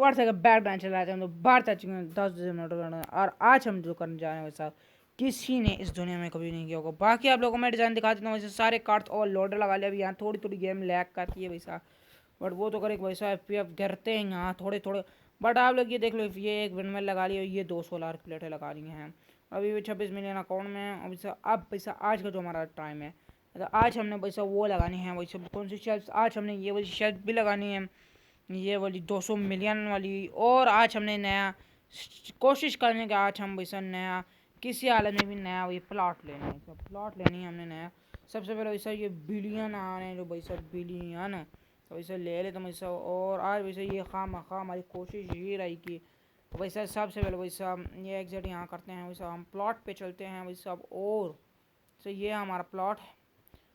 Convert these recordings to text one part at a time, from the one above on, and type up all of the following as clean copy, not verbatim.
वर्ष का back dance चला जाते हैं तो बाहर तक 10 मिनट और आज हम जो करने जा रहे हैं वैसा किसी ने इस दुनिया में कभी नहीं किया होगा। बाकी आप लोगों को मैं डिज़ाइन दिखा देता हूँ। वैसे सारे कार्ड्स और लोडर लगा लिया। अभी यहाँ थोड़ी थोड़ी गेम लैग करती है वैसा, बट वो तो करेगा वैसा। एफ गिरते हैं यहाँ थोड़े थोड़े, बट आप लोग ये देख लो, ये एक विंडमिल लगा ली और ये 2 सोलार प्लेटें लगा ली हैं। अभी भी 26 मिलियन अकाउंट में है। अब पैसा आज का जो हमारा टाइम है, तो आज हमने पैसा वो लगानी है वैसे कौन सी शेल्फ, आज हमने ये वाली शेल्फ भी लगानी है, ये वाली 200 मिलियन वाली। और आज हमने नया कोशिश करने का, आज हम वैसा नया किसी हालत में भी नया वही प्लॉट लेना है। तो प्लॉट लेनी है हमने नया। सबसे पहले वैसा ये बिलियन आ रहे हैं जो वैसा बिलियन, तो वैसे ले ले तो वैसा। और आज वैसे ये खाम हमारी कोशिश ये रही कि वैसा सबसे पहले वैसा ये एग्जिट यहाँ करते हैं, वैसा हम प्लॉट पे चलते हैं वैसा। और तो ये हमारा प्लॉट है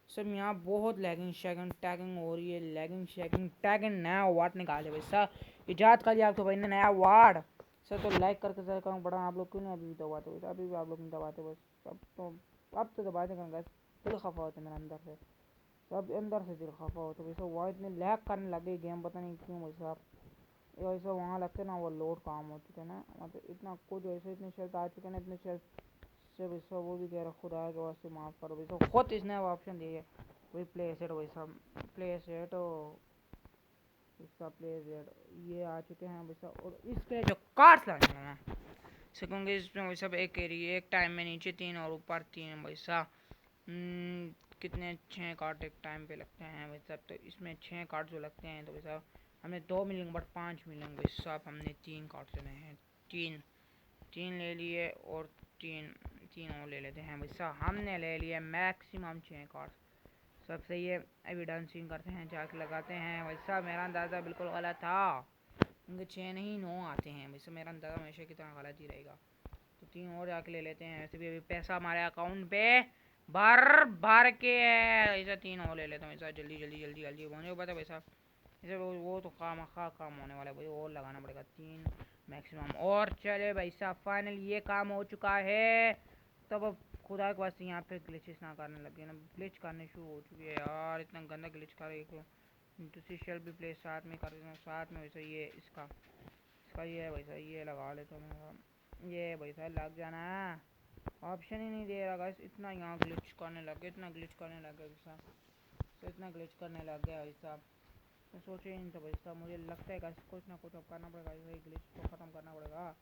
सब। यहाँ बहुत लैगिंग शैगिंग टैगिंग हो रही है, लैगिंग शैगिंग टैगिंग नया वार्ड निकाले वैसा, इजाद कर लिया आपके भाई ने नया वार्ड सर। तो लाइक करके सर कहूँ बड़ा, आप लोग क्यों नहीं अभी भी दबाते वैसे, अभी भी आप लोग नहीं दबाते बस। अब तो दबाते करेंगे, दिल खफा होता है मेरा अंदर से, सब अंदर से दिल खफा होता है वैसा। वो इतने लैग करने लगे गेम, पता नहीं क्यों वैसा। वैसा वहाँ लगते ना वो लोड काम हो चुके ना, मतलब इतना कुछ वैसे इतने शर्त आ चुके ना, इतने शर्त से वैसा। वो भी कह रहा खुदा के वास्ते माफ़ करो वैसा, खुद इसने ऑप्शन दिए वही प्ले सेट वैसा, प्ले सेट इसका प्ले सेट ये आ चुके हैं वैसा। और इसके जो कार्ड्स लाने हैं सकूँगे इसमें वैसा एक एरिया एक टाइम में नीचे 3 और ऊपर 3 वैसा। कितने 6 कार्ड एक टाइम पे लगते हैं वैसा। तो इसमें 6 कार्ड जो लगते हैं तो वैसा हमने 2 मिलेंगे, बट 5 मिलेंगे वैसा। हमने 3 कार्ड लेने हैं, तीन तीन ले लिए और तीन और ले लेते हैं वैसा। हमने ले लिए मैक्सिमम 6 कार्ड। सब सही है, अभी डांसिंग करते हैं, जाके लगाते हैं वैसा। मेरा अंदाज़ा बिल्कुल गलत था, उनके 6 नहीं 9 आते हैं वैसे। मेरा अंदाज़ा हमेशा की तरह गलत ही रहेगा। तो 3 और जाके ले लेते हैं। वैसे भी अभी पैसा हमारे अकाउंट पे भर भर के है ऐसा। 3 और ले लेते हैं वैसा, जल्दी जल्दी जल्दी जल्दी होने को पता वैसा। जैसे वो तो काम होने वाला है भाई, और लगाना पड़ेगा 3 मैक्सिमम। और चले भाई साहब, फाइनल ये काम हो चुका है। तब अब खुदा के वास्ते यहाँ पे ग्लिचेस ना करने लगे ना, ग्लिच करने शुरू हो चुकी है यार। इतना गंदा ग्लिच कर रही है। दूसरी शेल्फ भी प्ले साथ में कर देता हूँ, साथ में वैसा ये इसका ये वैसा ये लगा लेता हूँ। ये वैसा लग जाना, ऑप्शन ही नहीं दे रहा गाइस। इतना यहाँ ग्लिच करने लगे, इतना ग्लिच करने लगे वैसा, तो इतना ग्लिच करने लग गया वैसा। मैं सोचे ही नहीं था वैसा। मुझे लगता है गाइस कुछ ना कुछ अब करना पड़ेगा, ये ग्लिच को ख़त्म करना पड़ेगा।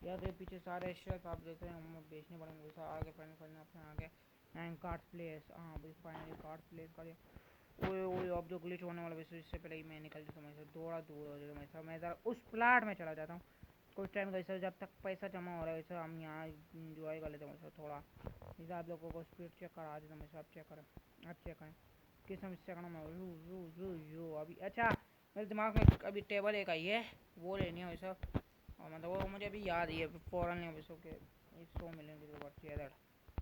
या तो पीछे सारे शेल्फ आप देख रहे हैं हम बेचने पड़ेंगे वैसा। आगे फाइनल ऑप्शन आ गया एंड कार्ड प्लेस। हाँ भाई फाइनली कार्ड प्लेस कर दिया। ओए अब जो ग्लिच होने वाला वैसे, इससे पहले ही मैं निकल जाता हूँ, थोड़ा दूर हो जाता हूँ मैं ज़रा उस प्लाट में चला जाता हूँ कुछ टाइम का। जब तक पैसा जमा हो रहा है वैसा हम यहाँ इंजॉय कर लेते हैं वैसा थोड़ा। जैसे आप लोगों को स्पीड चेक करा देता हूँ वैसा। आप चेक करें, आप चेक करें किस समय चेक करना रू अभी। अच्छा मेरे दिमाग में अभी टेबल एक आई है, वो लेनी है वैसा। और मतलब वो मुझे अभी याद ही है फ़ौरन नहीं वैसा के 100 मिलियन की तो परचेज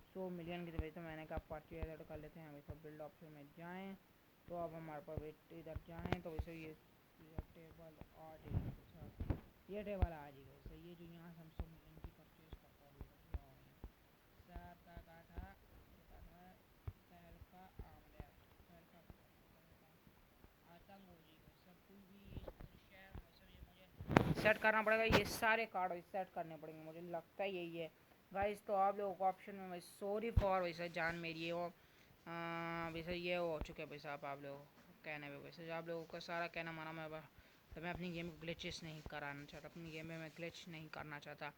100 मिलियन की तो वैसे मैंने कहा परचेज कर लेते हैं वैसा। बिल्ड ऑप्शन में जाएँ तो अब हमारे पास वेट इधर जाएँ तो वैसे ये टेबल आ जाएगी, ये टेबल आ जाएगी वैसे। ये जो यहाँ से हम 100 मिलियन की परचेज करता है साहब का काठा सहल का आमले सहल का आतंक हो जाएगा सब कुछ भी शहर में सब। ये मुझे सेट करना पड़ेगा, ये सारे कार्ड सेट करने पड़ेंगे, मुझे लगता है यही है गाइस। तो आप लोगों को ऑप्शन में वैसे सॉरी फॉर वैसे जान मेरी हो वैसे ये हो चुके हैं वैसे। आप लोगों कहने पे वैसे आप लोगों का सारा कहना माना मैं, तो मैं अपनी गेम को ग्लिचेस नहीं कराना चाहता, अपनी गेम में मैं ग्लिच नहीं करना चाहता।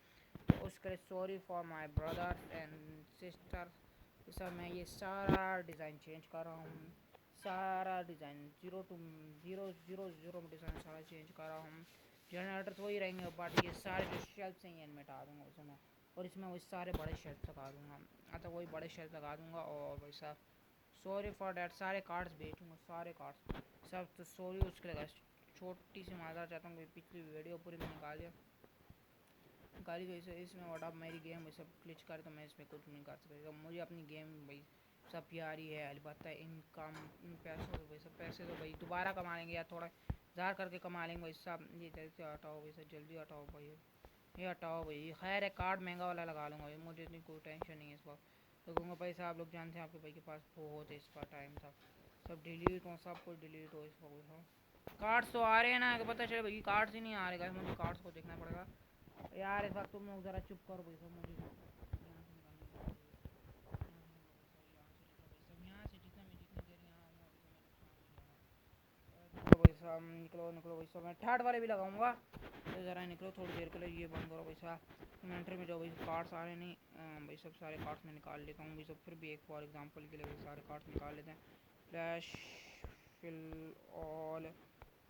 तो उसके लिए sorry for my brothers and sister. Sir मैं ये सारा डिज़ाइन चेंज कर रहा हूँ, सारा डिज़ाइन 0 to 0 डिज़ाइन सारा चेंज कर रहा हूँ। जनरेटर तो वही रहेंगे, बट ये सारे जो शेल्फ्स हैं ये इनमें हटा दूँगा वैसे मैं। और इसमें वही सारे बड़े शेल्फ लगा दूँगा, अच्छा वही बड़े शेल्फ लगा दूँगा। और वैसा सॉरी फॉर डैट, सारे कार्ड्स बेचूँगा सारे कार्ड्स सब। तो सॉरी उसके लिए छोटी सी माजरा चाहता हूँ, पिछली वीडियो पूरी में निकाल दिया गाली वैसे। इसमें वोट मेरी गेम वैसे क्लिच करे तो मैं इसमें कुछ नहीं कर सकता। तो मुझे अपनी गेम भाई सब प्यारी है, अलबत्ता इनकम इन पैसों वैसे पैसे तो भाई दोबारा कमा लेंगे या थोड़ा ज़्यादा करके कमा लेंगे वैसा। ये जल्दी से हटाओ वैसे, जल्दी हटाओ भाई, ये हटाओ भाई। खैर है कार्ड महंगा वाला लगा लूँगा भाई, मुझे इतनी कोई टेंशन नहीं है इस बार। तो कहूँगा पैसा आप लोग जानते हैं आपके भाई के पास बहुत है, इस बार टाइम था सब डिलीट हो, सब कुछ डिलीट हो इस बार। कार्ड्स तो आ रहे हैं ना, कि पता चले भाई कार्ड्स ही नहीं आ रहे, मुझे कार्ड्स को देखना पड़ेगा यार। इस वक्त तुम लोग ज़रा चुप करो भाई सब, मुझे यहाँ से निकालने के लिए। यहाँ से निकलो भाई सब, यहाँ से जितना मैं जितनी देर यहाँ आऊँगा अभी समय नुकसान हो जाएगा। निकलो भाई साहब, निकलो निकलो भाई साहब, मैं थर्ड वाले भी लगाऊंगा तो ज़रा निकलो थोड़ी देर के लिए, ये बंद करो भाई साहब। इन्वेंट्री में जाओ भाई, कार्ड्स आ रहे नहीं भाई सब, सारे कार्ड्स मैं निकाल लेता हूँ भाई सब, फिर भी एक फॉर एग्जांपल के लिए सारे कार्ड्स निकाल लेते हैं। फ्लैश फिल ऑल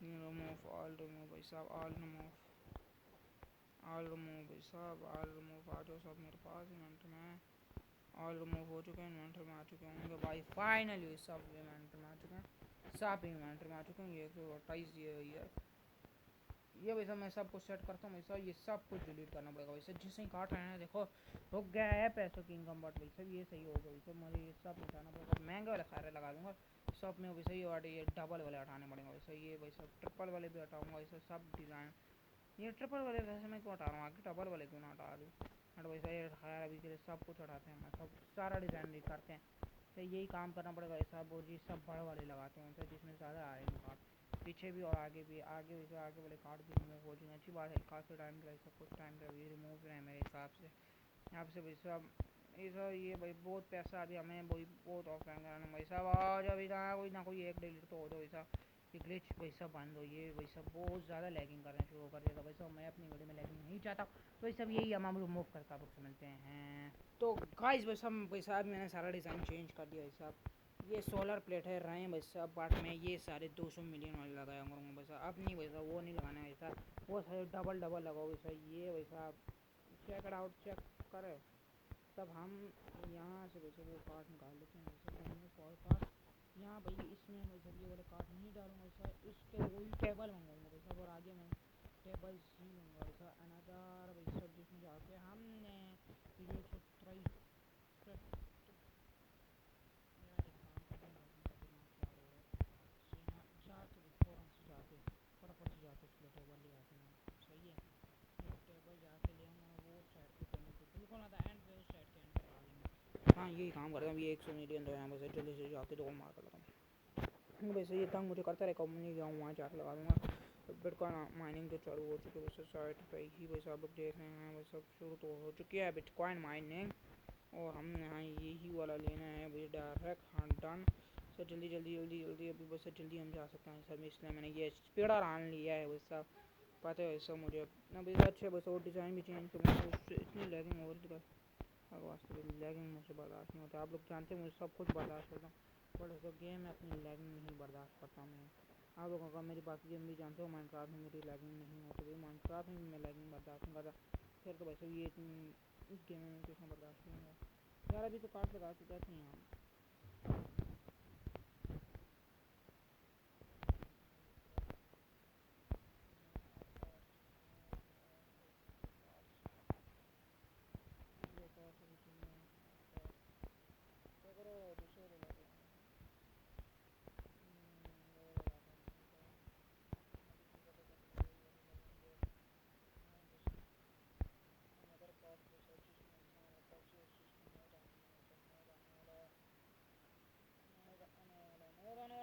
रिमूव भाई साहब, ऑल रिमूव भाई साहब, ऑल रिमूव आ जाओ सब मेरे पास इन्वेंट्री में। ऑल रिमूव हो चुके हैं, इन्वेंटर में आ चुके होंगे भाई, फाइनली सब इन्वेंटर में आ चुके हैं, सब इन्वेंटर में आ चुके हैं। ये 128 ये वैसा मैं सब कुछ सेट करता हूँ वैसा, ये सब कुछ डिलीट करना पड़ेगा वैसे, जिससे ही काट रहे हैं देखो रुक गया है पैसों की इनकम, बट वैसे ये सही होगा वैसे, मुझे ये सब हटाना पड़ेगा, महंगे वाले सारे लगा दूंगा सब में वैसे, ये डबल वाले हटाने पड़ेंगे वैसे, ये वैसे ट्रिपल वाले भी हटाऊंगा वैसे सब डिज़ाइन। ये ट्रिपल वाले वैसे मैं क्यों हटा रहा हूँ, आगे डबल वाले क्यों ना हटा दूँ, बट वैसे ये खैर अभी के लिए सब कुछ हटाते हैं, सब सारा डिज़ाइन करते हैं तो यही काम करना पड़ेगा ऐसा। वो जी सब बड़े वाले लगाते हैं तो जिसमें ज़्यादा आएंगे कार्ड, पीछे भी और आगे भी, आगे वैसे आगे वाले कार्ड भी रिमूव हो जाएंगे, अच्छी बात है, काफ़ी टाइम का सब कुछ टाइम का भी रिमूव रहे मेरे हिसाब से। यहाँ से भाई साहब ये भाई बहुत पैसा अभी हमें वही बहुत ऑफलाइन कराना भाई साहब, आज अभी कोई ना कोई एक डिलीट तो हो जाए वैसा, ये ग्लिच वैसा बंद हो, ये वैसा बहुत ज़्यादा लैगिंग करना शुरू कर दिया था वैसा, मैं अपनी वीडियो में लैगिंग नहीं चाहता तो वैसा यही हम रिमूव करके आप लोग मिलते हैं। तो गाइस वैसा वैसा मैंने सारा डिज़ाइन चेंज कर दिया वैसा, ये सोलर प्लेट है रहे वैसा, बट मैं ये सारे 200 मिलियन वाले लगाया करूँगा वैसा, अब नहीं वैसा वो नहीं लगाना है वैसा, वो सारे डबल डबल लगाओ वैसा, ये वैसा चेक इट आउट, चेक करें तब हम यहाँ से वैसे वो कार्ड निकाल लेते हैं वैसे, और कार्ड यहाँ भाई इसमें वैसे ये वाले कार्ड नहीं डालूंगा वैसा, इसके वही टेबल मंगाऊंगा वैसा, और आगे मैं टेबल ही लूँगा वैसा अनदर वैसा, जिसमें जाके हमने वीडियो को ट्राई जाके फ़ौरन से जाके फटाफट से जाके उसके टेबल ले आते हैं, सही है, टेबल जाके ले आऊँगा वो साइड पे करने पे बिल्कुल ना एंड पे, उस साइड के एंड पे लगा देंगे। हाँ यही काम करता हूँ, ये 100 मिलियन तो यहाँ बस जल्दी से जाके दो मार कर लगा हूँ वैसे, ये तंग मुझे करता रहे कब नहीं गया हूँ वहाँ जाके लगा दूँगा। बिटकॉइन माइनिंग तो चालू हो चुकी है वैसे, साइट पे ही वैसे आप लोग देख रहे हैं वैसे, शुरू तो हो चुकी है बिटकॉइन माइनिंग, और हम यहाँ यही वाला लेना है भाई डायरेक्ट, हाँ डन सर, जल्दी जल्दी जल्दी जल्दी अभी बस जल्दी हम जा सकते हैं सर, इसलिए मैंने ये स्पीडर आन लिया है वैसा, पता है वैसा मुझे ना वैसा अच्छे बस, और डिज़ाइन भी चेंज करना है उससे, इतनी लैगिंग हो रही है वास्तव लैगिंग मुझसे बर्दाश्त नहीं होता, आप लोग जानते हैं मुझे सब कुछ बर्दाश्त करता हूँ, बट ऐसा गेम में अपनी लैगिंग नहीं बर्दाश्त करता मैं। आप लोगों का मेरी बाकी गेम भी जानते हो, माइनक्राफ्ट में मेरी लैगिंग नहीं होती भाई, माइनक्राफ्ट में मैं लैगिंग बर्दाश्त नहीं करता, फिर तो वैसे ये इस गेम में कितना बर्दाश्त करूँगा यार, अभी तो कार्ड लगा चुका है यहाँ।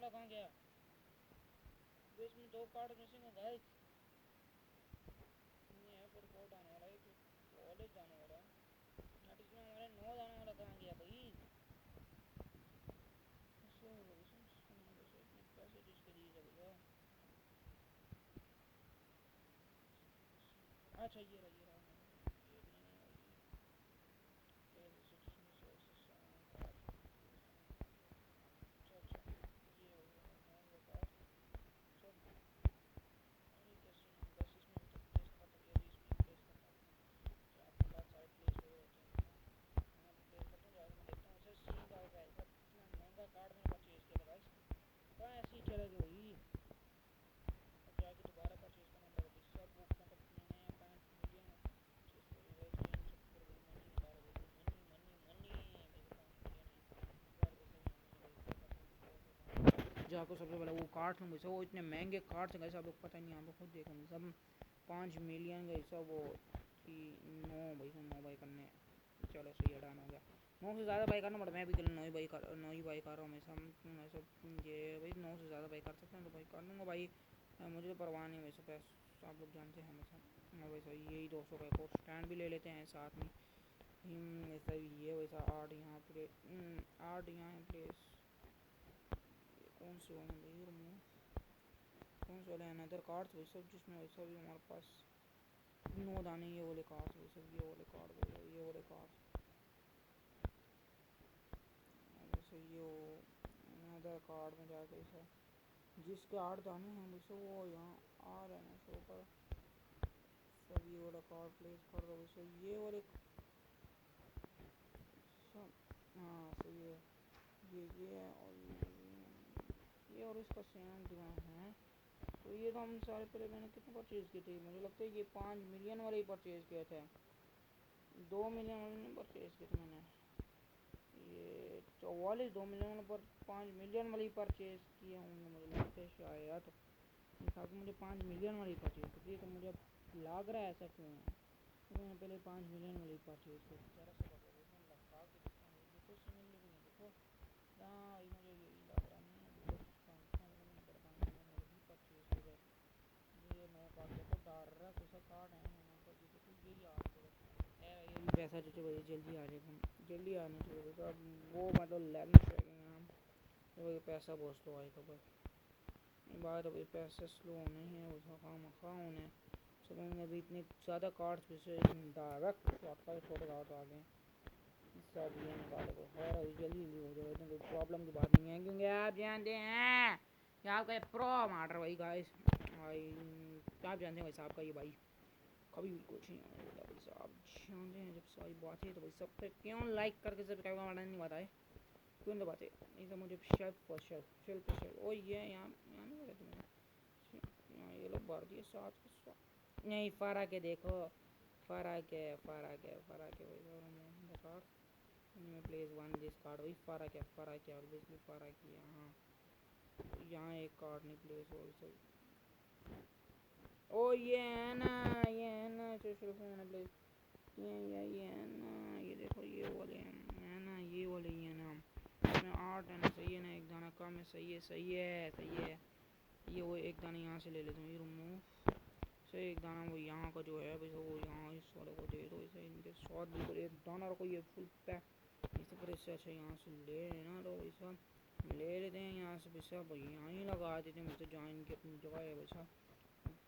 कहाँ गया, इसमें दो कार्ड मिसिंग है गाइस, ये है फिर कोड आने वाला है, कॉलेज जाने वाला है, नट इसमें हमारे 9 जाने वाला कहाँ गया भाई, इतने पैसे जिसके दिए थे भैया, अच्छा ये रहा ये रहा, ये नहीं है ये अच्छा अच्छा, ये हो गया मैं ये कार्ड सब, अरे कैसे बस इसमें भी तो प्लेस था तो ये भी इसमें प्लेस करना है, आपके पास साइड प्लेस हो रहते हैं, मैं भी प्लेस करता हूँ, जाकर मैं देखता हूँ उसे सीन का होगा, इतना महंगा कार्ड मैंने परचेज़ किया था कहाँ ऐसे ही चले गए वही, अब जाके दोबारा परचेज़ करना पड़ेगा सब बुक, मतलब मैंने 5 मिलियन मनी निकाला बिल्कुल, मनी मनी मनी मेरे 5 मिलियन है, इस बार वैसे भी हमें जाको सबसे पहले वो कार्ड लूँगा वैसे, वो इतने महंगे कार्ड हैं कैसे आप लोग पता नहीं, आप लोग खुद देखो सब 5 मिलियन का हिस्सा वो कि 9 बाई करने, चलो सही है डन हो गया, 9 से ज़्यादा बाई करना पड़ा, मैं भी कल 9 ही बाई कर रहा हूँ मैं सब ये भाई 9 से ज़्यादा बाई कर सकता हूँ तो भाई कर लूँगा भाई, मुझे तो परवाह नहीं वैसे पैसे आप लोग जानते हैं हमेशा। और वैसा यही 200 का एक और स्टैंड भी ले लेते हैं साथ में। वैसा ये वैसा आर्ट यहाँ प्लेस, आर्ट यहाँ है प्लेस। कौन से वाले भाई रूम, कौन से वाले अनदर कार्ड्स वही सब जिसमें वैसा भी हमारे पास नो दाने ये वाले कार्ड्स वही सब, ये वाले कार्ड ये वाले कार्ड वैसे ये अनदर कार्ड में जाके वैसा जिसके 8 दाने हैं वैसे वो यहाँ आ रहे हैं शो पर सब। ये वाला कार्ड प्लेस कर दो वैसे ये वाले सब। हाँ सही है, ये है और ये और इसका सेम दिमाग है। तो ये तो हम सारे पहले मैंने कितने परचेज़ किए थे, मुझे लगता है ये 5 मिलियन वाले ही परचेज़ किए थे, 2 मिलियन वाले नहीं परचेज़ किए थे मैंने। ये 44 2 मिलियन वाले पर 5 मिलियन वाले ही परचेज़ किए होंगे मुझे लगता है शायद। ताकि मुझे 5 मिलियन वाली परचेज़ की थी, तो मुझे लग रहा है ऐसा क्यों है, तो मैंने पहले 5 मिलियन वाली परचेज़ की थी। ज़रा सा लगा लगा के दिखता हूँ, देखो सिमिलर भी नहीं देखो यहाँ मुझे यही लग रहा नहीं है। मैंने बड़ा 5 मिलियन वाले भी परचेज़ किए थे। ये नो कार्ड देखो डायरेक्ट ऐसा कार्ड है यहाँ पर, ये देखो यही आ रहा है ये भी पैसा जो भाई जल्दी आ जाएगा, जल्दी आना चाहिए तो अब वो मतलब लेना चाहिए हम तो पैसा बहुत स्लो आएगा बस। बात अभी पैसे स्लो होने हैं वो खा होने सब में अभी इतने ज़्यादा कार्ड्स भी से डायरेक्ट छोटे कार्ड आ गए सब ये निकाले को खैर अभी जल्दी जल्दी हो जाएगा, इतना कोई प्रॉब्लम की बात नहीं है क्योंकि आप जानते हैं कि आपका प्रो मार्टर भाई गाइस भाई, आप जानते हैं भाई साहब का ये भाई कभी भी कुछ नहीं होगा भाई साहब जानते हैं। जब सारी बात है तो भाई सब पे क्यों लाइक करके सब्सक्राइब करना नहीं बताए क्यों तो बातें नहीं सब मुझे शेल्फ पर शेल्फ ओ ये यहाँ यहाँ नहीं लगा तुम्हें ये लोग भारतीय साथ के साथ नहीं फ़र्क है देखो फ़र्क है भाई और बेकार में प्लेस वन दिस कार्ड वही फ़र्क है ऑब्वियसली फ़र्क है यहाँ एक कार्ड नहीं प्लेस हो सही। ओ ये है ना सिर्फ मैंने प्लेस ये है ना ये देखो ये वाले है ना ये वाले ही है ना इसमें 8 है ना सही है ना, एक दाना कम है सही है। ये वो एक दाना यहाँ से ले लेता हूँ ये रिमूव से एक दाना वो यहाँ का जो है वैसे वो यहाँ इस वाले को दे दो इसे इनके स्वाद बिल्कुल एक दाना रखो ये फुल पैक इस पर इससे अच्छा यहाँ से ले लेना तो वैसा ले लेते हैं यहाँ से वैसा यहाँ ही लगा देते हैं वैसे जहाँ इनकी अपनी जगह है वैसा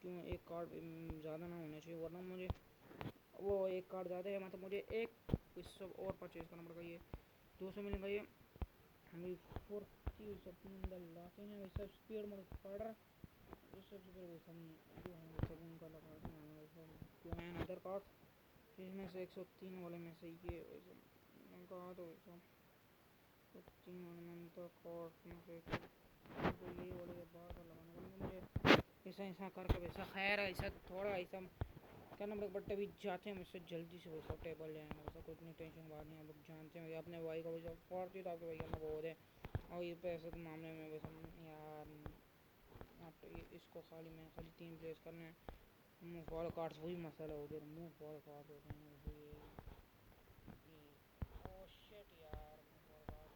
क्यों एक कार्ड ज़्यादा ना होना चाहिए वरना मुझे वो एक कार्ड ज़्यादा है मतलब मुझे एक सब और परचेज़ करना पड़ेगा। ये 200 मिलेगा ये हमें 40 सब लाते हैं वैसा स्पीड में पड़ रहा ये सबसे पहले वैसा जो है सब उनका लगा देना है वैसा जो है अदर कार्ड इसमें से 103 वाले में से ये वैसा कहा तो वैसा 3 वाले में तो कार्ड में से तो ये वाले बाहर लगाने पड़ेंगे मुझे ऐसा ऐसा करके वैसा खैर ऐसा थोड़ा ऐसा करना पड़ेगा बट अभी जाते हैं मुझसे जल्दी से वैसा टेबल ले आएंगे वैसा कुछ नहीं टेंशन बात नहीं। आप लोग जानते हैं अपने भाई का वैसा फोड़ती तो आपके भाई करना बहुत है और ये पैसे के मामले में वैसा यार आप तो ये इसको खाली 3 प्लेस करने हैं मुँह फॉल कार्ड्स वही मसाला हो गया मुँह फॉल कार्ड होते हैं ओ शिट यार मुँह फॉल कार्ड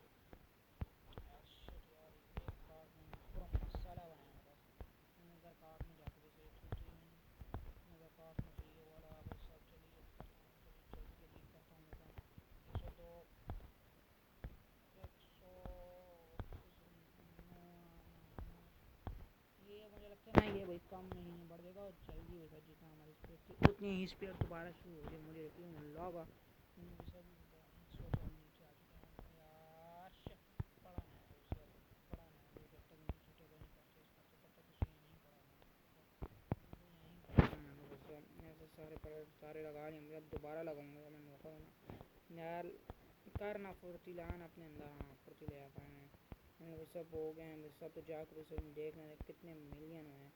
शिट यार एक कार्ड में पूरा मसाला बनाया बस नज़र कार्ड में जाके वैसे 103 नज़र कार्ड में चाहिए वाला बस सब जल्दी जल्दी करता हूँ मैं 202 ये मुझे लगता है ना ये भाई कम नहीं है बढ़ जाएगा और जल्दी होगा जितना हमारी स्पीड थी उतनी ही स्पीड दोबारा शुरू हो जाए मुझे यकीन लगा नीचे आ चुके हैं यार पड़ा ना है उसे पड़ा ना है जब तक नीचे टेबल नहीं परचेज करते तब तक उसे यहीं पड़ा ना ऐसे सारे लगा लिए अब दोबारा लगाऊंगा मैं मौका ना यार करना फुर्तीलान अपने अंदर हाँ फुर्ती ले आता है वो सब हो गए हैं सब तो जाकर भी सब देख रहे हैं कितने मिलियन हुए हैं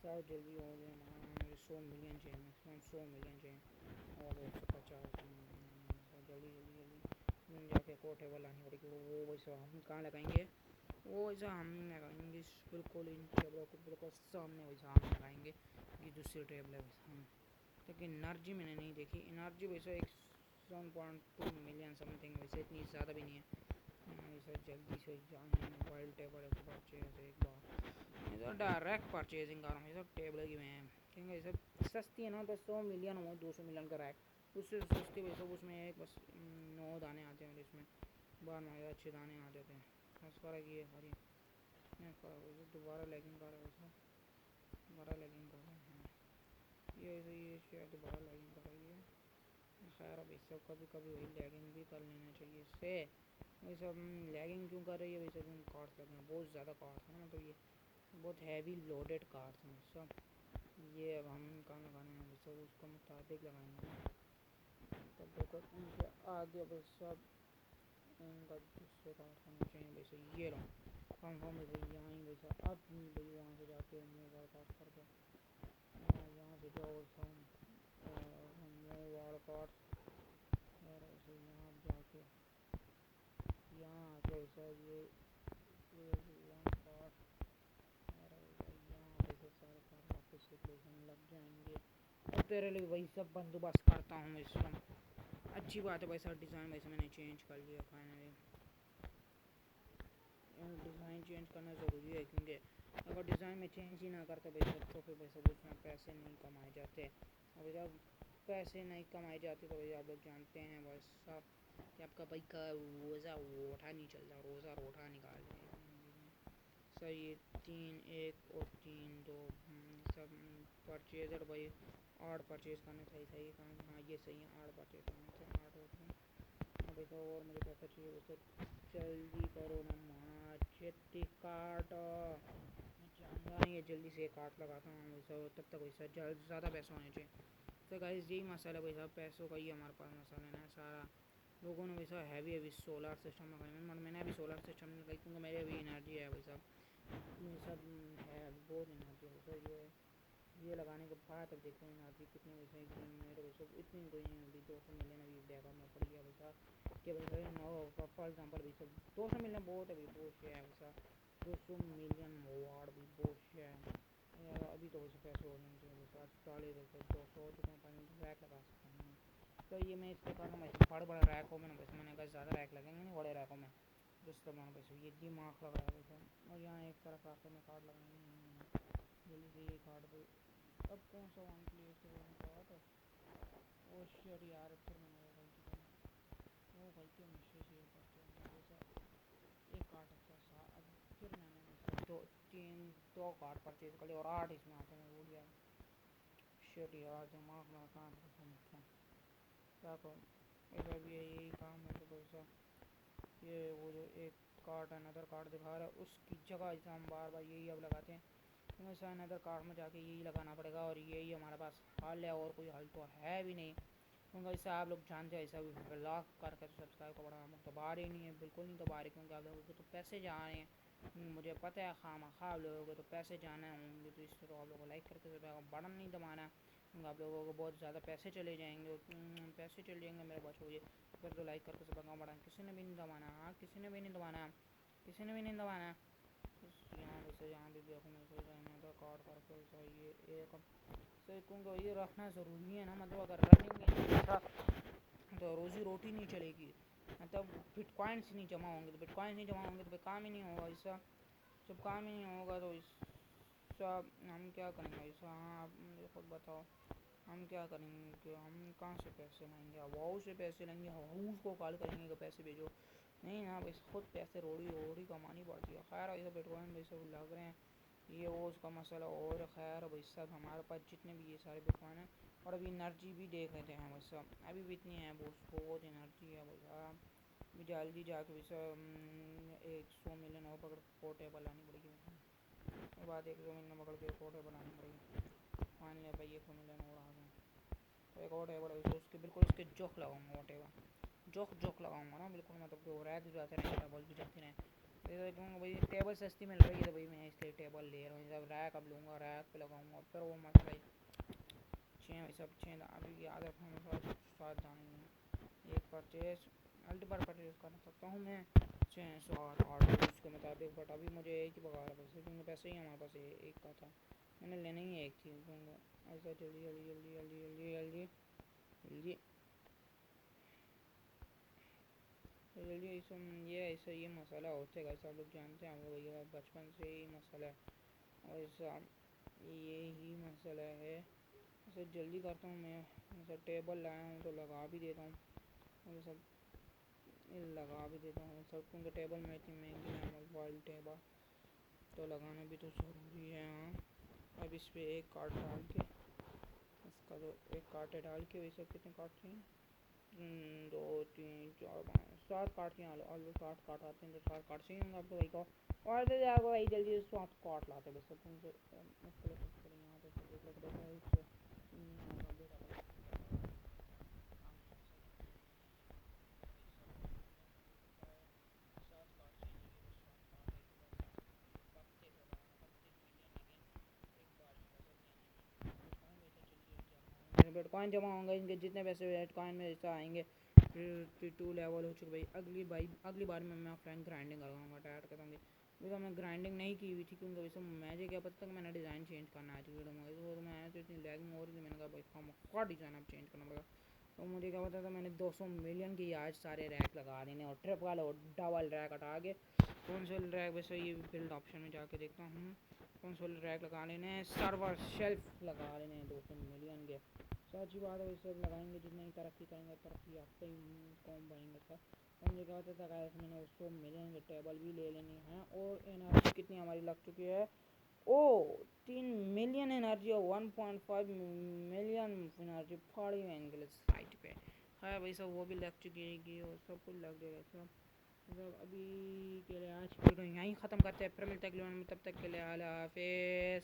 सब जल्दी हो गए हाँ मुझे 100 मिलियन चाहिए मैक्सिमम 100 मिलियन चाहिए और 150 जल्दी जल्दी जल्दी जाके कोर्टेबल लानी पड़ेगी वो वैसा हम कहाँ लगाएंगे वो वैसा हम लगाएंगे बिल्कुल इन टेबलों को बिल्कुल सामने वैसा हम लगाएंगे ये दूसरी टेबल है वैसा हम लेकिन एनर्जी मैंने नहीं देखी एनर्जी वैसे एक 7.2 मिलियन समथिंग वैसे इतनी ज़्यादा भी नहीं है ऐसा जल्दी से जाने मोबाइल टेबल को परचेज एक बार ऐसा डायरेक्ट परचेजिंग कर रहा हूँ, सब टेबल की मैं क्योंकि सब सस्ती है ना, बस 100 मिलियन हो 200 मिलियन का रैक उससे सस्ती वैसे उसमें एक बस 9 दाने आते हैं और इसमें बार में अच्छे दाने आ जाते हैं। बस फ़र्क ये हरी फ़र्क वैसे दोबारा लैगिंग कर रहा है, वैसा दोबारा लैगिंग कर रहा है ये शायद दोबारा लैगिंग कर रही है। खैर अब सब कभी कभी वही लैगिंग भी कर लेना चाहिए इससे। वही सब लैगिंग क्यों कर रही है, वैसे क्यों कार्ड्स लगे हैं, बहुत ज़्यादा कार्ड्स हैं, मतलब ये बहुत हैवी लोडेड कार्ड्स हैं सब। ये अब हम कहाँ लगाने हैं सब उसका मुताबिक लगाएंगे, तब देखो इनके आगे बस सब इनका जिससे कार्ड्स होने चाहिए वैसे ये रहा कंफर्म वैसे यहाँ ही वैसा अब भाई वहाँ से जाके मूव वार्ड कार्ड करके यहाँ से जाओ मूव वार्ड कार्ड और वैसे यहाँ जाके यहाँ आके वैसा ये कार्ड और यहाँ वैसे सारे कार्ड वापस से प्लेस लग जाएंगे। और तेरे लिए वही सब बंदोबस्त करता हूँ इसमें। अच्छी बात है वैसा डिज़ाइन वैसे मैंने चेंज कर लिया फाइनली। डिज़ाइन चेंज करना ज़रूरी है क्योंकि अगर डिज़ाइन में चेंज ही ना करते भाई सब तो फिर वैसे उसमें पैसे नहीं कमाए जाते। और जब पैसे नहीं कमाए जाते तो भाई आप लोग जानते हैं बस सब कि आपका भाई का रोज़ा रोटा नहीं चलता, रोज़ा रोटा निकाल सही है। 3 1 और 3 2 सब परचेजर भाई आठ परचेज करने सही काम। हाँ ये सही है, आठ परचेज करने थे 8 होते हैं। हाँ भाई साहब और मुझे पैसा चाहिए वैसे जल्दी करो ना माँ छेती काट मैं जानता नहीं है जल्दी से काट लगाता हूँ वैसा तब तक वैसा ज़्यादा पैसा होने चाहिए। तो गाइस यही मसाला भाई साहब पैसों का ही हमारे पास मसाला है ना सारा। लोगों ने वैसा हैवी सोलर सिस्टम लगाई, मैंने अभी सोलर सिस्टम नहीं लगाई क्योंकि मेरी अभी एनर्जी है भाई साहब ये सब है बहुत एनर्जी है सर। ये लगाने के बाद अब देखो एनर्जी कितनी वैसे मेरे वैसे इतनी कोई नहीं अभी 200 मिलियन अभी बैकअप में पड़ी है वैसा कि भाई नो फॉर एग्जाम्पल भाई सब 200 मिलियन बहुत है भाई बहुत है वैसा 200 मिलियन वार्ड भी बहुत है अभी तो वैसे पैसे हो नहीं चाहिए वैसा 40 वैसे 200 चुके हैं पानी रैक लगा सकता हूँ। तो ये मैं इसलिए करना वैसे बड़े रैकों में ना वैसे मैंने कहा ज़्यादा रैक लगेंगे नहीं बड़े रैकों में जिस तरह मैंने वैसे ये दिमाग लग रहा है वैसे। और यहाँ एक तरफ आकर में कार्ड लगाएंगे जल्दी से ये कार्ड पे अब कौन सा वन प्लेस से वन कार्ड ओ शिट यार फिर मैंने वो गलती करी वो गलती हमेशा से करते हैं वैसा एक कार्ड अच्छा सा अब फिर मैंने दो कार्ड परचेज कर लिए और 8 इसमें आते हैं भूल गया शिट यार दिमाग में कहाँ था क्या करूँ ऐसा भी है यही काम है तो वैसा ये वो जो एक कार्ड अनदर कार्ड दिखा रहा है उसकी जगह ऐसा हम बार बार यही अब लगाते हैं तो वैसा अनदर कार्ड में जाके यही लगाना पड़ेगा और यही हमारे पास हल है और कोई हल तो है भी नहीं क्योंकि ऐसा आप लोग जानते हैं ऐसा ब्लॉक करके तो सब्सक्राइब का बड़ा हम दबा रहे नहीं है बिल्कुल नहीं दबा रहे क्योंकि आप लोगों के तो पैसे जा रहे हैं मुझे पता है खा आप लोगों के तो पैसे जाना होंगे तो इससे तो आप लोगों को लाइक करके बटन नहीं दबाना क्योंकि आप लोगों को बहुत ज़्यादा पैसे चले जाएंगे पैसे चले जाएंगे मेरे पास हो फिर तो लाइक करके सब बटन किसी ने भी नहीं दबाना हाँ किसी ने भी नहीं दबाना किसी ने भी नहीं दबाना यहाँ वैसे यहाँ भी देखो मैं तो कार्ड करके वैसा ये एक सही क्योंकि ये रखना ज़रूरी है ना मतलब अगर रखेंगे तो रोज़ी रोटी नहीं चलेगी मतलब बिटकॉइंस नहीं जमा होंगे तो बिटकॉइंस नहीं जमा होंगे तो काम ही नहीं होगा ऐसा जब काम ही नहीं होगा तो इसका हम क्या करेंगे ऐसा। हाँ आप मुझे खुद बताओ हम क्या करेंगे हम कहाँ से पैसे लाएंगे हवाओं से पैसे लेंगे हवाओं को कॉल करेंगे कि पैसे भेजो नहीं ना बस खुद पैसे रोड़ी रोड़ी कमानी पड़ती है। खैर ऐसा बिटकॉइन वैसे लग रहे हैं ये वो उसका मसला और खैर भाई सब हमारे पास जितने भी ये सारे बिटकॉइन हैं और अभी एनर्जी भी देख लेते हैं बस अभी भी इतनी है बहुत एनर्जी है भैया अभी जल्दी जाके वैसे 100 मिलियन और पकड़ पोर्टेबल लानी पड़ेगी उसके बाद 100 मिलियन पकड़ के पोर्टेबल लानी पड़ेगी मान लिया भाई 100 मिलियन और आ गए तो एक और टेबल है उसके बिल्कुल उसके जोक लगाऊंगा वो टेबल जोक लगाऊंगा ना बिल्कुल मतलब कि वो रैक भी जाते रहेंगे टेबल भी जाते रहें क्योंकि भाई टेबल सस्ती मिल रही है तो भाई मैं इसलिए टेबल ले रहा हूँ जब रैक अब लूँगा रैक पे लगाऊंगा फिर वो मसला छः सब छः अभी याद रखना सात दाने एक परचेज मल्टीपल परचेज कर सकता हूँ मैं 608 उसके मुताबिक बट अभी मुझे एक ही पका रहा पैसे क्योंकि पैसे ही हमारे पास एक का था मैंने लेना ही एक थी क्योंकि ऐसा जल्दी जल्दी जल्दी जल्दी जल्दी जल्दी जल्दी जल्दी ये मसाला होते हैं सब लोग जानते हैं हम लोग भैया बचपन से ही मसाला है ऐसा ये ही मसाला है। ऐसे जल्दी करता हूँ मैं। ऐसा टेबल लाया हूँ तो लगा भी देता हूँ और सब लगा भी देता हूँ सब क्योंकि टेबल में इतनी महंगी है मोबाइल टेबल तो लगाना भी तो ज़रूरी है। हाँ अब इस पर एक कार्ड डाल के इसका जो एक कार्ड डाल के वैसे कितने कार्ड चाहिए 2 3 4 5 7 कार्ड चाहिए आलू 7 कार्ड आते हैं तो 7 कार्ड चाहिए होंगे आपको भाई को और तो जाओ भाई जल्दी 7 कार्ड लाते बस सब तुमसे मुश्किल यहाँ पे देख लो बिटकॉइन जमा होंगे इनके जितने पैसे बिटकॉइन में ऐसा आएंगे फिर 2 लेवल हो चुके भाई अगली बार में मैं ऑफलाइन ग्राइंडिंग करवाऊंगा टायर करूँगी बिकॉज मैं ग्राइंडिंग नहीं की हुई थी क्योंकि वैसे मुझे क्या पता था कि मैंने डिज़ाइन चेंज करना है वीडियो में तो मैं तो इतनी लैगिंग हो रही थी मैंने कहा भाई का डिज़ाइन अब चेंज करना पड़ेगा। तो मुझे क्या पता था मैंने 200 मिलियन की आज सारे रैक लगा देने और ट्रिप वाले और डबल रैक हटा के कंसोल रैक वैसे ये बिल्ड ऑप्शन में जाके देखता हूँ कंसोल रैक लगा लेने सर्वर शेल्फ लगा लेने 200 मिलियन के सच्ची बात है वैसे लगाएंगे जितनी ही तरक्की करेंगे तरक्की आपसे ही कम बढ़ेंगे सर। तो मुझे क्या होता था मैंने उसको मिलियन के टेबल भी ले लेनी है और एनर्जी कितनी हमारी लग चुकी है ओ 3 मिलियन एनर्जी और 1.5 मिलियन एनर्जी फाड़ी में के लिए साइट पे है भाई सब वो भी लग चुकी है और सब कुछ लग जाएगा सब मतलब अभी के लिए आज वीडियो यहीं ख़त्म करते हैं फिर मिलते हैं अगले वीडियो में तब तक के लिए अल्लाह हाफिज़।